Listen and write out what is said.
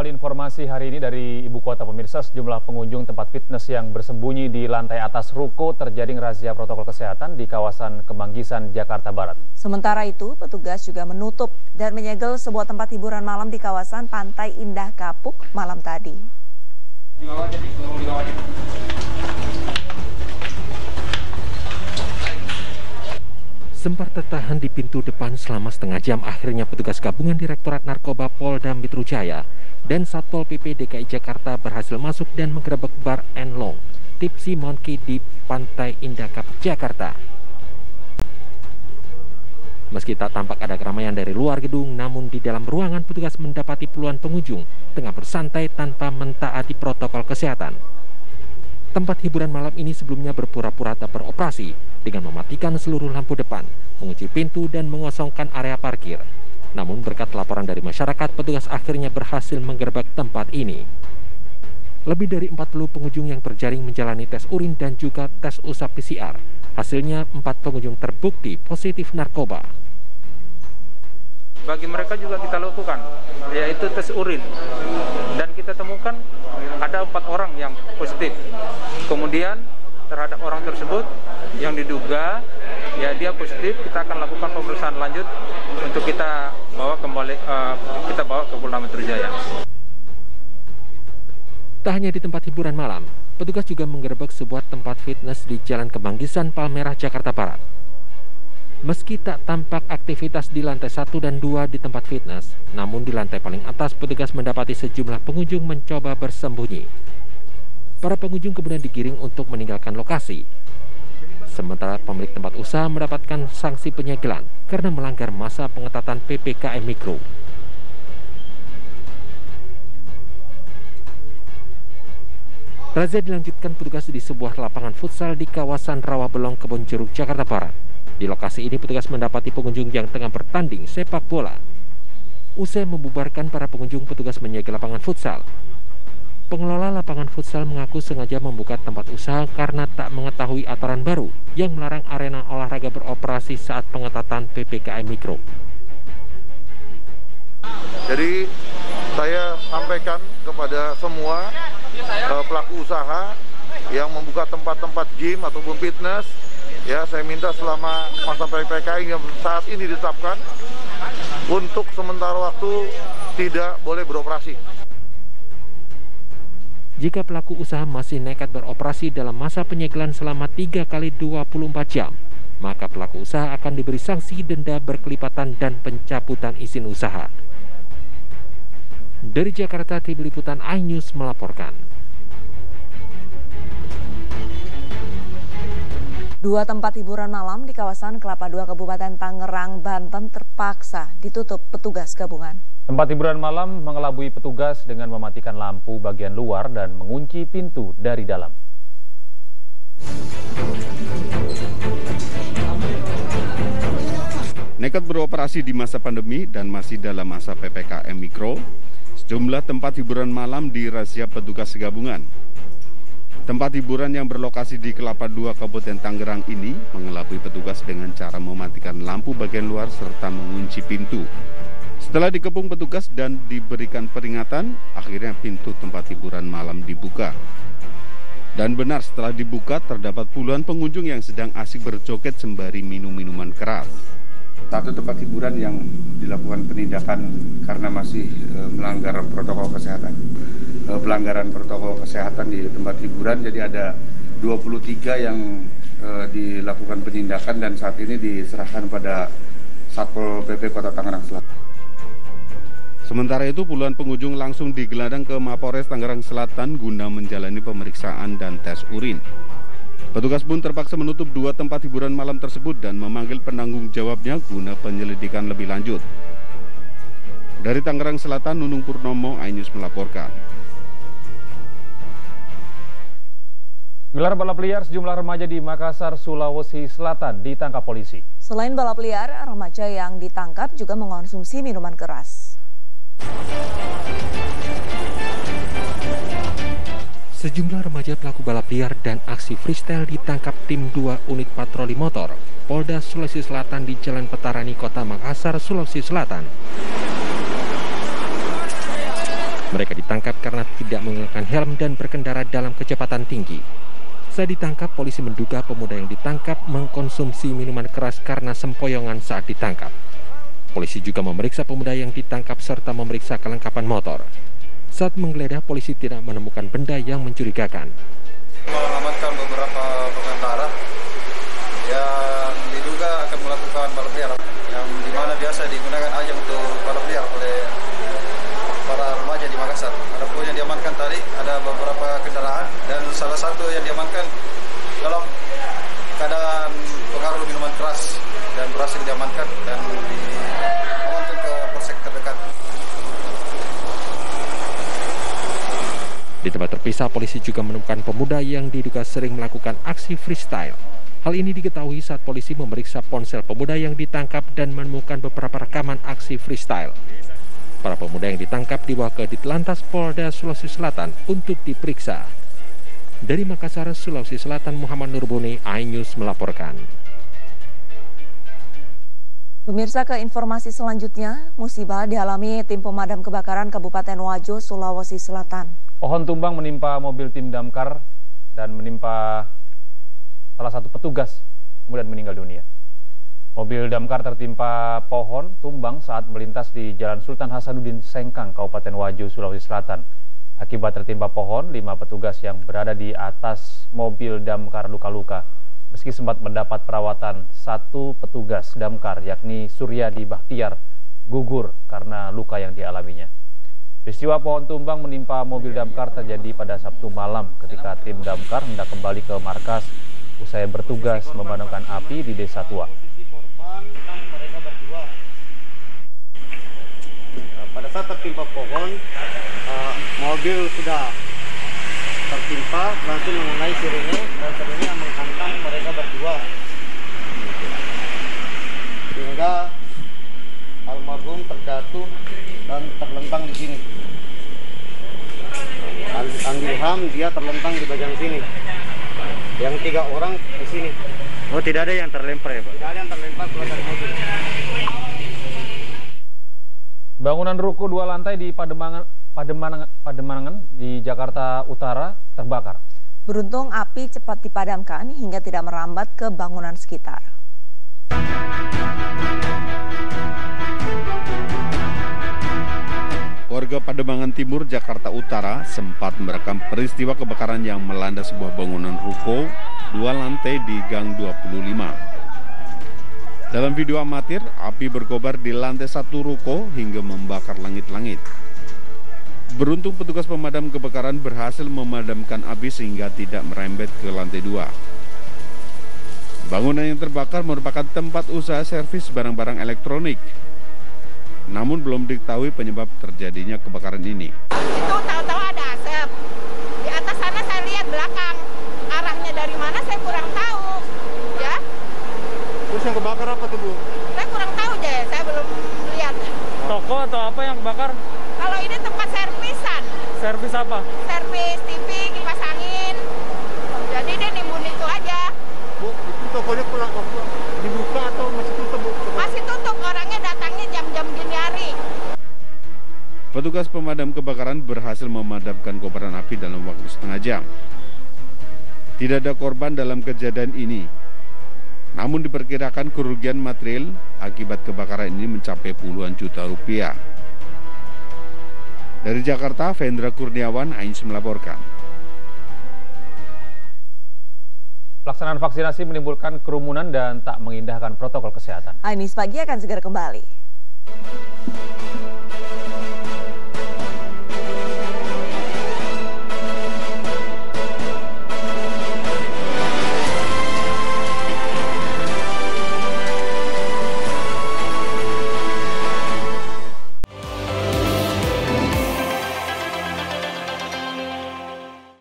Awal informasi hari ini dari Ibu Kota, pemirsa, sejumlah pengunjung tempat fitness yang bersembunyi di lantai atas ruko terjaring razia protokol kesehatan di kawasan Kemanggisan, Jakarta Barat. Sementara itu, petugas juga menutup dan menyegel sebuah tempat hiburan malam di kawasan Pantai Indah Kapuk malam tadi. Sempat tertahan di pintu depan selama setengah jam, akhirnya petugas gabungan Direktorat Narkoba Polda Metro Jaya dan Satpol PP DKI Jakarta berhasil masuk dan menggerebek bar and long Tipsy Monkey di Pantai Indah Kapuk, Jakarta. Meski tak tampak ada keramaian dari luar gedung, namun di dalam ruangan petugas mendapati puluhan pengunjung tengah bersantai tanpa mentaati protokol kesehatan. Tempat hiburan malam ini sebelumnya berpura-pura tak beroperasi dengan mematikan seluruh lampu depan, mengunci pintu dan mengosongkan area parkir. Namun berkat laporan dari masyarakat, petugas akhirnya berhasil menggerebek tempat ini. Lebih dari 40 pengunjung yang terjaring menjalani tes urin dan juga tes usap PCR. Hasilnya 4 pengunjung terbukti positif narkoba. Bagi mereka juga kita lakukan, yaitu tes urin. Dan kita temukan ada 4 orang yang positif. Kemudian terhadap orang tersebut yang diduga ya dia positif, kita akan lakukan pemeriksaan lanjut untuk kita bawa ke Polda Metro Jaya. Tak hanya di tempat hiburan malam, petugas juga menggerebek sebuah tempat fitness di Jalan Kemanggisan, Palmerah, Jakarta Barat. Meski tak tampak aktivitas di lantai 1 dan 2 di tempat fitness, namun di lantai paling atas petugas mendapati sejumlah pengunjung mencoba bersembunyi. Para pengunjung kemudian digiring untuk meninggalkan lokasi. Sementara pemilik tempat usaha mendapatkan sanksi penyegelan karena melanggar masa pengetatan PPKM Mikro. Razia dilanjutkan petugas di sebuah lapangan futsal di kawasan Rawabelong, Kebonjeruk, Jakarta Barat. Di lokasi ini petugas mendapati pengunjung yang tengah bertanding sepak bola. Usai membubarkan para pengunjung, petugas menyegel lapangan futsal. Pengelola lapangan futsal mengaku sengaja membuka tempat usaha karena tak mengetahui aturan baru yang melarang arena olahraga beroperasi saat pengetatan PPKM Mikro. Jadi saya sampaikan kepada semua pelaku usaha yang membuka tempat-tempat gym ataupun fitness, ya saya minta selama masa PPKM yang saat ini ditetapkan untuk sementara waktu tidak boleh beroperasi. Jika pelaku usaha masih nekat beroperasi dalam masa penyegelan selama 3 kali 24 jam, maka pelaku usaha akan diberi sanksi denda berkelipatan dan pencabutan izin usaha. Dari Jakarta, Tim Liputan iNews melaporkan. 2 tempat hiburan malam di kawasan Kelapa II, Kabupaten Tangerang, Banten terpaksa ditutup petugas gabungan. Tempat hiburan malam mengelabui petugas dengan mematikan lampu bagian luar dan mengunci pintu dari dalam. Nekat beroperasi di masa pandemi dan masih dalam masa PPKM Mikro, sejumlah tempat hiburan malam dirazia petugas gabungan. Tempat hiburan yang berlokasi di Kelapa II, Kabupaten Tangerang ini mengelabui petugas dengan cara mematikan lampu bagian luar serta mengunci pintu. Setelah dikepung petugas dan diberikan peringatan, akhirnya pintu tempat hiburan malam dibuka. Dan benar, setelah dibuka terdapat puluhan pengunjung yang sedang asik berjoget sembari minum minuman keras. Satu tempat hiburan yang dilakukan penindakan karena masih melanggar protokol kesehatan. Pelanggaran protokol kesehatan di tempat hiburan, jadi ada 23 yang dilakukan penindakan dan saat ini diserahkan pada Satpol PP Kota Tangerang Selatan. Sementara itu puluhan pengunjung langsung digelandang ke Mapores Tangerang Selatan guna menjalani pemeriksaan dan tes urin. Petugas pun terpaksa menutup 2 tempat hiburan malam tersebut dan memanggil penanggung jawabnya guna penyelidikan lebih lanjut. Dari Tangerang Selatan, Nunung Purnomo, iNews melaporkan. Gelar balap liar sejumlah remaja di Makassar, Sulawesi Selatan ditangkap polisi. Selain balap liar, remaja yang ditangkap juga mengonsumsi minuman keras. Sejumlah remaja pelaku balap liar dan aksi freestyle ditangkap tim 2 unit patroli motor Polda Sulawesi Selatan di Jalan Petarani, Kota Makassar, Sulawesi Selatan. Mereka ditangkap karena tidak menggunakan helm dan berkendara dalam kecepatan tinggi. Saat ditangkap, polisi menduga pemuda yang ditangkap mengkonsumsi minuman keras karena sempoyongan saat ditangkap. Polisi juga memeriksa pemuda yang ditangkap serta memeriksa kelengkapan motor. Saat menggeledah, polisi tidak menemukan benda yang mencurigakan. Mengamankan beberapa pengendara yang diduga akan melakukan balap liar, yang dimana biasa digunakan ajang untuk balap liar oleh para remaja di Makassar. Adapun yang diamankan tadi ada beberapa kendaraan dan salah satu yang diamankan dalam keadaan pengaruh minuman keras dan berhasil diamankan dan diamankan ke polsek terdekat. Di tempat terpisah, polisi juga menemukan pemuda yang diduga sering melakukan aksi freestyle. Hal ini diketahui saat polisi memeriksa ponsel pemuda yang ditangkap dan menemukan beberapa rekaman aksi freestyle. Para pemuda yang ditangkap dibawa ke Ditlantas Polda Sulawesi Selatan untuk diperiksa. Dari Makassar, Sulawesi Selatan, Muhammad Nurbuni, iNews melaporkan. Pemirsa, ke informasi selanjutnya, musibah dialami tim pemadam kebakaran Kabupaten Wajo, Sulawesi Selatan. Pohon tumbang menimpa mobil tim damkar dan menimpa salah satu petugas, kemudian meninggal dunia. Mobil damkar tertimpa pohon tumbang saat melintas di Jalan Sultan Hasanuddin Sengkang, Kabupaten Wajo, Sulawesi Selatan. Akibat tertimpa pohon, 5 petugas yang berada di atas mobil damkar luka-luka. Meski sempat mendapat perawatan, 1 petugas damkar yakni Suryadi Bahtiar gugur karena luka yang dialaminya. Peristiwa pohon tumbang menimpa mobil damkar terjadi pada Sabtu malam ketika tim damkar hendak kembali ke markas usai bertugas memadamkan api di Desa Tua. Pada saat tertimpa pohon, mobil sudah tertimpa, langsung mengenai sirene dan sirene menghantam mereka berdua. Sehingga almarhum terjatuh dan terlentang di sini. Andilham dia terlentang di bagian sini. Yang 3 orang di sini. Oh, tidak ada yang terlempar ya, Pak? Tidak ada yang terlempar keluar dari mobil. Bangunan ruko 2 lantai di Pademangan di Jakarta Utara terbakar. Beruntung api cepat dipadamkan hingga tidak merambat ke bangunan sekitar. Warga Pademangan Timur, Jakarta Utara sempat merekam peristiwa kebakaran yang melanda sebuah bangunan ruko 2 lantai di Gang 25. Dalam video amatir, api berkobar di lantai 1 ruko hingga membakar langit-langit. Beruntung petugas pemadam kebakaran berhasil memadamkan api sehingga tidak merembet ke lantai 2. Bangunan yang terbakar merupakan tempat usaha servis barang-barang elektronik. Namun belum diketahui penyebab terjadinya kebakaran ini. Itu tahu-tahu ada asap. Di atas sana saya lihat belakang. Arahnya dari mana saya kurang tahu. Ya. Terus yang kebakar apa tuh, Bu? Saya kurang tahu deh, saya belum lihat. Toko atau apa yang kebakar? Kalau ini tempat servisan. Servis apa? Servis TV, kipas angin. Jadi dia nimbun itu aja. Bu, itu tokonya kurang dibuka atau masih tutup, Bu? Masih tutup, orangnya datangnya jam-jam gini hari. Petugas pemadam kebakaran berhasil memadamkan kobaran api dalam waktu setengah jam. Tidak ada korban dalam kejadian ini. Namun diperkirakan kerugian material akibat kebakaran ini mencapai puluhan juta rupiah. Dari Jakarta, Vendra Kurniawan, iNews melaporkan. Pelaksanaan vaksinasi menimbulkan kerumunan dan tak mengindahkan protokol kesehatan. iNews Pagi akan segera kembali.